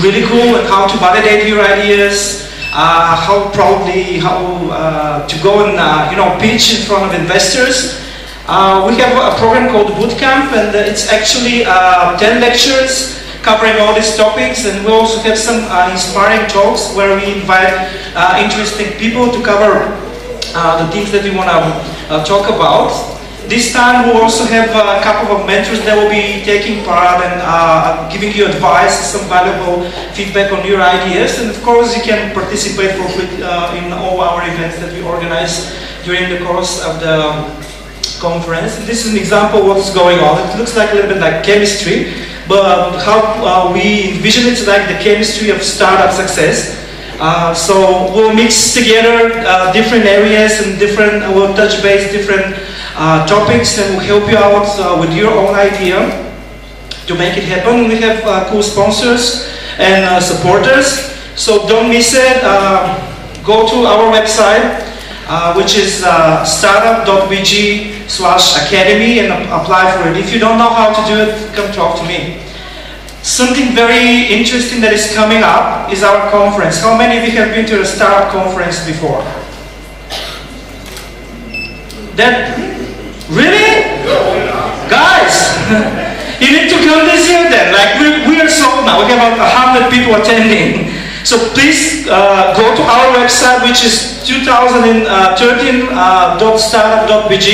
really cool, and how to validate your ideas, how to go and pitch in front of investors. We have a program called Bootcamp, and it's actually 10 lectures covering all these topics, and we also have some inspiring talks where we invite interesting people to cover the things that we want to talk about. This time we'll also have a couple of mentors that will be taking part and giving you advice, some valuable feedback on your ideas, and of course you can participate for free in all our events that we organize during the course of the conference. And this is an example of what's going on. It looks like a little bit like chemistry, but how we envision it's like the chemistry of startup success. So we'll mix together different areas and we'll touch base different topics, and we'll help you out with your own idea to make it happen. We have cool sponsors and supporters, so don't miss it. Go to our website, which is startup.bg/academy, and apply for it. If you don't know how to do it, come talk to me. Something very interesting that is coming up is our conference. How many of you have been to a startup conference before? Really? Guys, you need to come this year then. Like we are sold now. We have about 100 people attending. So please go to our website, which is 2013.startup.bg,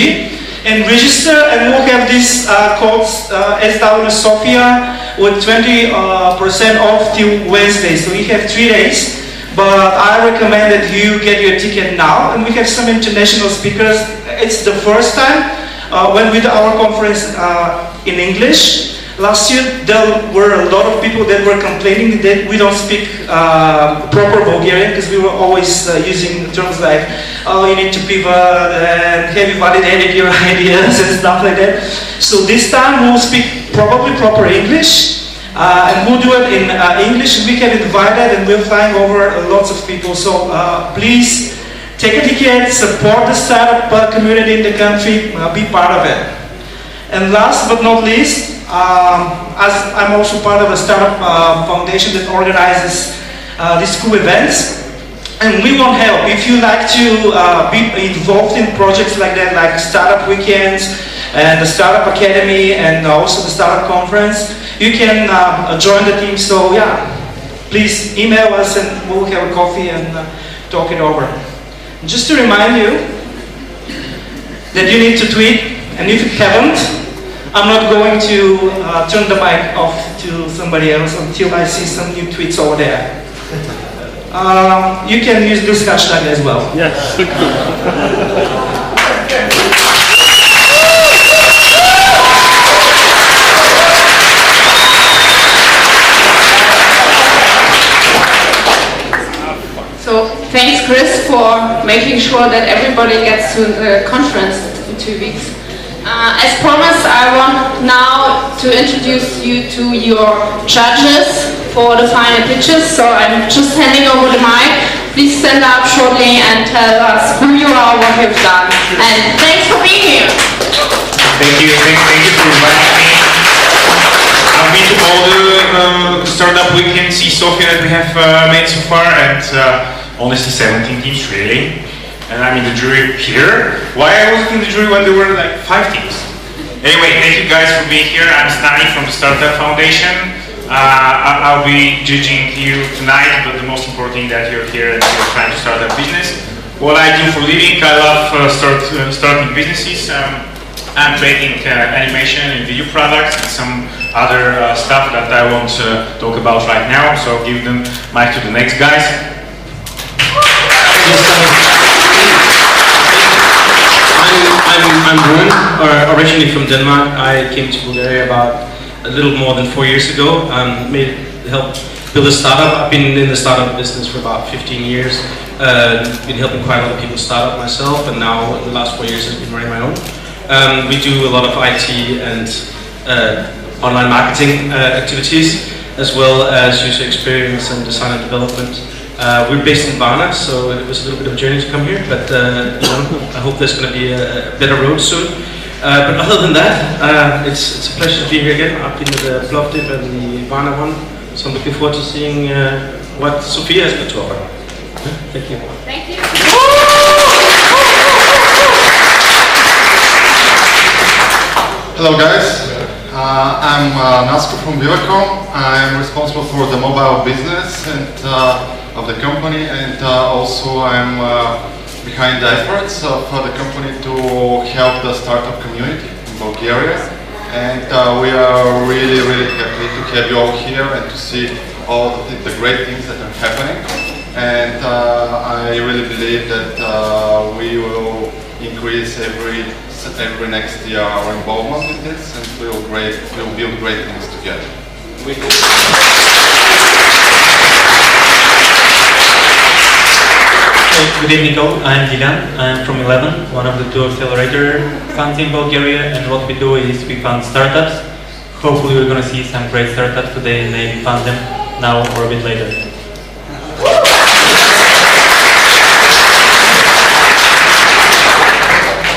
and register, and we'll have this called SW Sofia with 20% off till Wednesday. So we have 3 days, but I recommend that you get your ticket now. And we have some international speakers. It's the first time when we did our conference in English. Last year there were a lot of people that were complaining that we don't speak proper Bulgarian, because we were always using terms like, oh, you need to pivot and have you validated your ideas and stuff like that. So this time we'll speak probably proper English, and we'll do it in English. We have invited, and we're flying over lots of people. So please take a ticket, support the startup community in the country, be part of it. And last but not least, as I'm also part of a startup foundation that organizes these cool events, and we want help. If you like to be involved in projects like that, like Startup Weekends and the Startup Academy and also the Startup Conference, you can join the team. So yeah, please email us and we'll have a coffee and talk it over. Just to remind you that you need to tweet, and if you haven't, I'm not going to turn the mic off to somebody else until I see some new tweets over there. You can use this hashtag as well. Yes. So thanks, Chris, for making sure that everybody gets to the conference in 2 weeks. As promised, I want now to introduce you to your judges for the final pitches. So I'm just handing over the mic. Please stand up shortly and tell us who you are, what you've done. And thanks for being here. Thank you for inviting me. I've been to all the startup weekends in Sofia that we have made so far, and honestly 17 teams really. And I'm in the jury here. Why I wasn't in the jury when there were like 5 teams? Anyway, thank you guys for being here. I'm Stani from the StartUP Foundation. I'll be judging you tonight, but the most important thing that you're here and you're trying to start a business. What I do for a living, I love starting businesses. I'm creating animation and video products and some other stuff that I won't talk about right now. So I'll give the mic to the next guys. I'm Ruben, originally from Denmark. I came to Bulgaria about a little more than 4 years ago. Helped build a startup. I've been in the startup business for about 15 years. Been helping quite a lot of people start up myself, and now in the last 4 years I've been running my own. We do a lot of IT and online marketing activities, as well as user experience and design and development. We're based in Varna, so it was a little bit of a journey to come here, but you know, I hope there's going to be a better road soon. But other than that, it's a pleasure to be here again. I've been to the Plovdiv and the Varna one So I'm looking forward to seeing what Sofia has got to offer. Thank you. Thank you. Hello guys, I'm Nasko from Vivacom. I'm responsible for the mobile business and of the company, and also I'm behind the efforts of the company to help the startup community in Bulgaria. And we are really happy to have you all here and to see all the great things that are happening. And I really believe that we will increase every next year our involvement in this, and we'll build great things together. Good evening all, I'm Dilan, I'm from 11, one of the two accelerator funds in Bulgaria, and what we do is we fund startups. Hopefully we're going to see some great startups today and maybe fund them now or a bit later.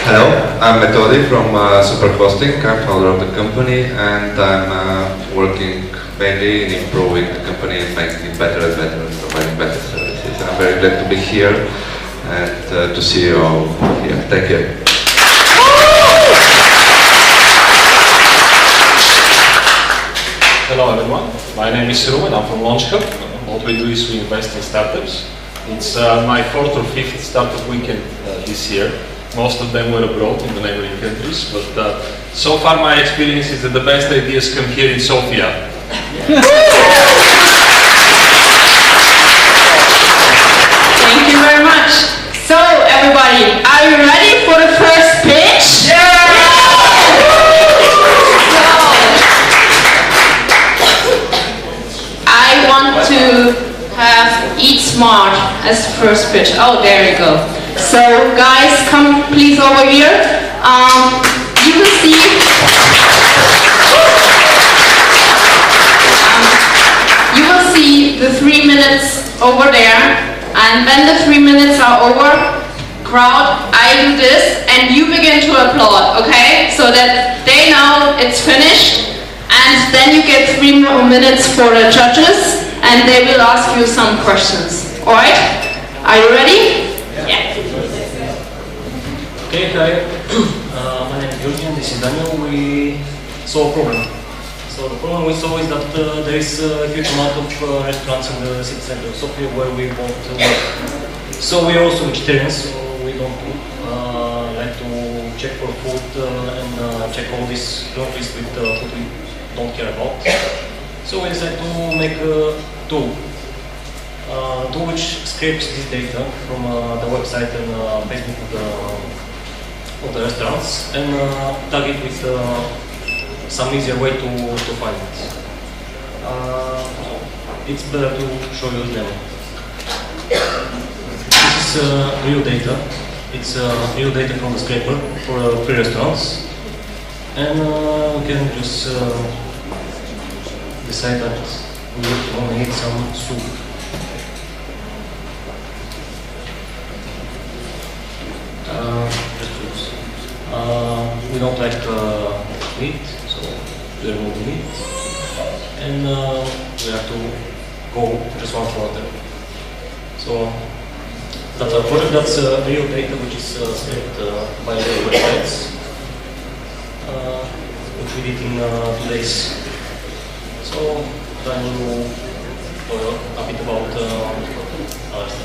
Hello, I'm Metodi from Superhosting. I'm founder of the company, and I'm working mainly in improving the company and making it better and better and providing better services. I'm very glad to be here and to see you all here. Thank you. Hello everyone, my name is Ruben, I'm from LaunchHub. What we do is we invest in startups. It's my 4th or 5th startup weekend this year. Most of them were abroad in the neighboring countries, but so far my experience is that the best ideas come here in Sofia. Thank you very much. So everybody, are you ready for the first pitch? Yeah! I want to have Eat Smart as the first pitch. Oh, there you go. So guys, come please over here. You will see. You will see the 3 minutes over there, and when the 3 minutes are over, crowd, I do this, and you begin to applaud, okay? So that they know it's finished, and then you get 3 more minutes for the judges, and they will ask you some questions. All right? Are you ready? Yeah. Okay, hi. My name is Georgian, this is Daniel. We saw a problem. So the problem we saw is that there is a huge amount of restaurants in the city center of Sofia where we want to work. So we are also vegetarians, so we don't like to check for food and check all this long list with food we don't care about. So we decided to make a tool. Tool which scrapes this data from the website and Facebook of the restaurants and tag it with some easier way to find it. It's better to show you the demo. This is real data. It's real data from the scraper for 3 restaurants, and we can just decide that we only need some soup. We don't like meat, so we remove the meat, and we have to go just one for water. So that's our product. That's real data which is scraped by the websites, which we did in 2 days. So then we'll know a bit about our stuff.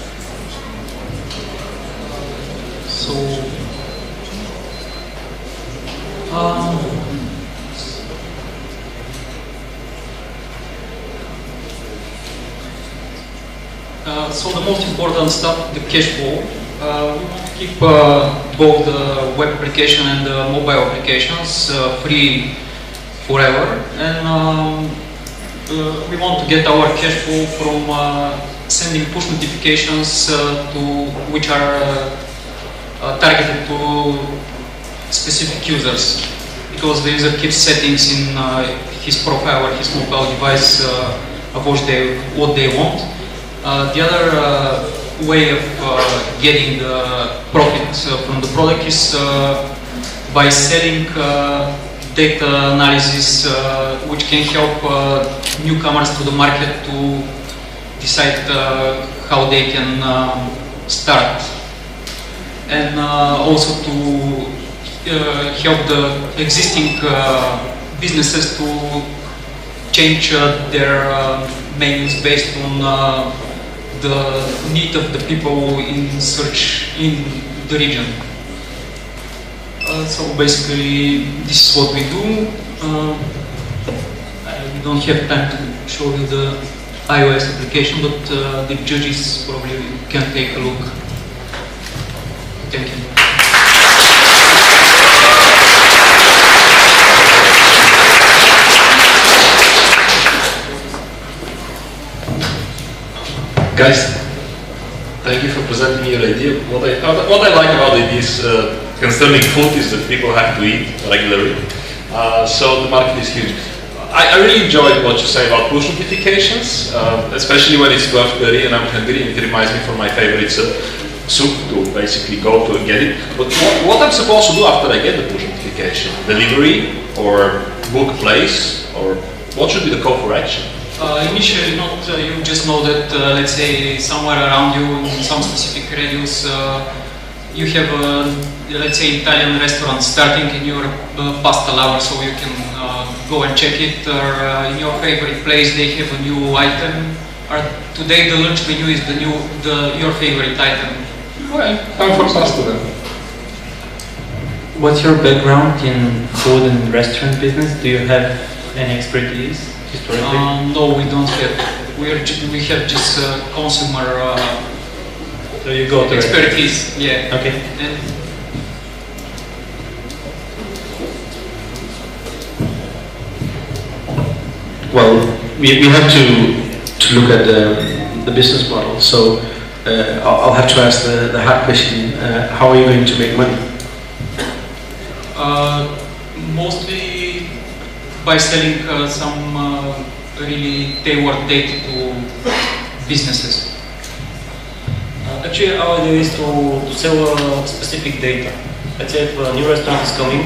So so the most important stuff, the cash flow. We want to keep both the web application and the mobile applications free forever, and we want to get our cash flow from sending push notifications which are targeted to specific users, because the user keeps settings in his profile or his mobile device of what they want. The other way of getting the profit from the product is by selling data analysis, which can help newcomers to the market to decide how they can start, and also to help the existing businesses to change their menus based on the need of the people in search in the region. So basically, this is what we do. I don't have time to show you the iOS application, but the judges probably can take a look. Thank you. Guys, thank you for presenting your idea. What I like about it is concerning food is that people have to eat regularly. So the market is huge. I really enjoyed what you say about push notifications, especially when it's 12:30 and I'm hungry. It reminds me of my favorite soup to basically go to and get it. But what I'm supposed to do after I get the push notification? Delivery or book place, or what should be the call for action? Initially not, you just know that, let's say, somewhere around you, in some specific radius, you have a, let's say, Italian restaurant starting in your pasta lover, so you can go and check it, or in your favorite place they have a new item, or today the lunch menu is your favorite item. Well, time for pasta then. What's your background in food and restaurant business? Do you have any expertise historically? No, we don't have. We have just consumer so you go to expertise. Yeah. Okay. And well, we have to look at the business model. So I'll have to ask the hard question. How are you going to make money? mostly by selling some really tailored data to businesses. Actually, our idea is to sell specific data. Let's say if a new restaurant is coming,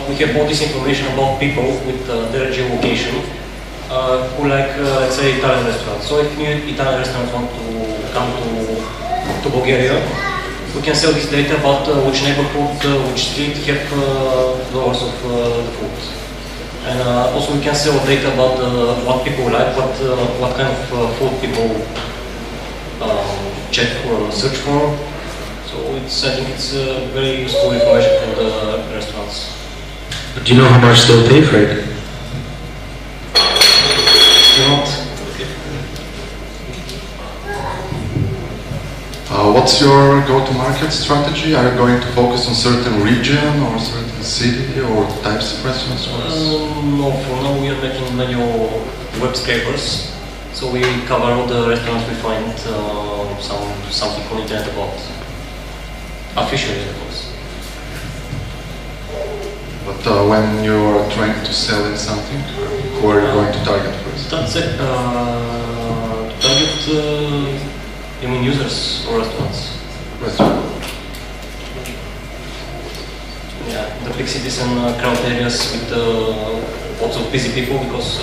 we have all this information about people with their geolocation who like, let's say, Italian restaurants. So if new Italian restaurants want to come to Bulgaria, we can sell this data about which neighborhood, which street have lowers of the food. And also we can sell data about what people like, what kind of food people check or search for. So I think it's very useful information for the restaurants. But do you know how much they'll pay for it? Not. What's your go-to-market strategy? Are you going to focus on certain region or certain city or types of restaurants? No, for now we are making manual web scrapers. So we cover all the restaurants we find something on the internet about. Officially, of course. But when you are trying to sell in something, who are you going to target first? That's it. Target, you mean users or restaurants? Restaurants. Yeah, the big cities and crowd areas with lots of busy people, because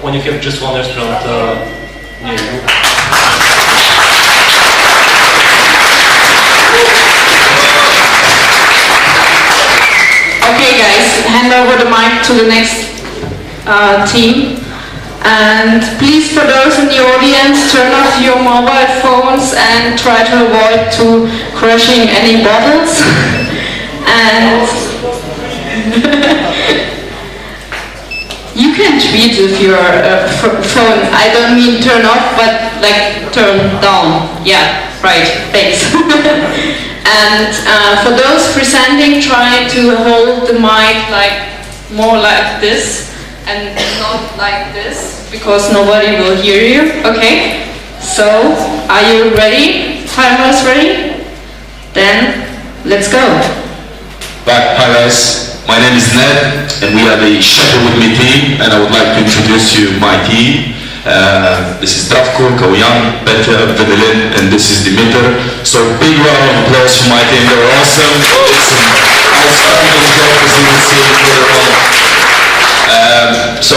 when you have just one restaurant near you. Okay guys, hand over the mic to the next team. And please, for those in the audience, turn off your mobile phones and try to avoid crushing any bottles. And you can tweet with your phone. I don't mean turn off, but like turn down. Yeah, right, thanks. And for those presenting, try to hold the mic more like this and not like this, because nobody will hear you. Okay, so are you ready? Timer is ready? Then let's go. Hi guys, my name is Ned and we are the Shepherd With Me team, and I would like to introduce you my team. This is Zdravko, Kaujan, Peter, Vedelin, and this is Dimitar. So big round of applause for my team, they're awesome. It's an outstanding job, as you can see further on. So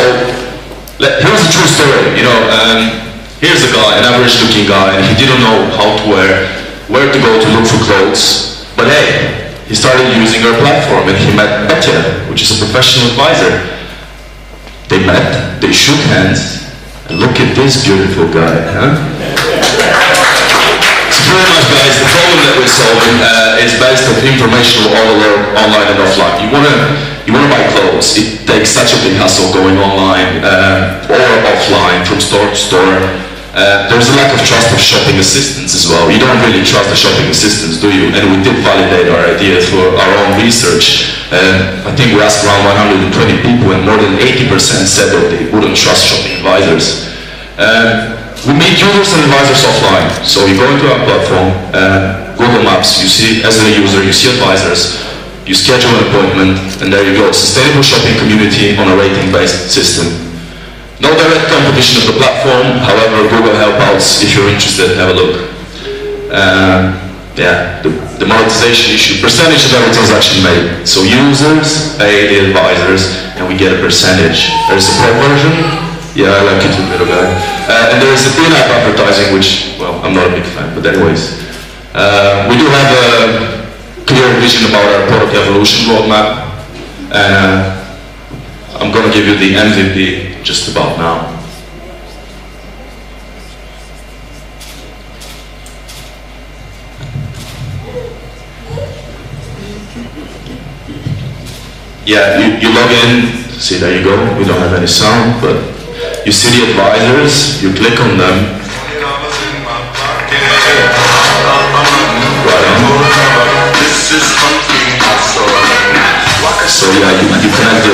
Here's a true story, you know. Here's a guy, an average-looking guy, and he didn't know how to wear, where to go to look for clothes. But hey, he started using our platform, and he met Petya, which is a professional advisor. They met, they shook hands, and look at this beautiful guy, huh? So pretty much, guys, the problem that we're solving is based on informational overload online and offline. You wanna buy clothes. It takes such a big hassle going online or offline from store to store. There's a lack of trust of shopping assistants as well. You don't really trust the shopping assistants, do you? And we did validate our ideas for our own research. I think we asked around 120 people, and more than 80% said that they wouldn't trust shopping advisors. We meet users and advisors offline. So you go into our platform, Google Maps, you see, as a user, you see advisors, you schedule an appointment, and there you go. Sustainable shopping community on a rating-based system. No direct competition of the platform, however, Google Helpouts, if you're interested, have a look. Yeah, the monetization issue, percentage of every transaction made. So users pay the advisors, and we get a percentage. There's a pro version. Yeah, I like it too, little guy. And there is a in-app advertising, which, well, I'm not a big fan, but anyways. We do have a clear vision about our product evolution roadmap. I'm going to give you the MVP just about now. Yeah, you log in, see, there you go, we don't have any sound, but you see the advisors, you click on them. Right on. So yeah, you connect the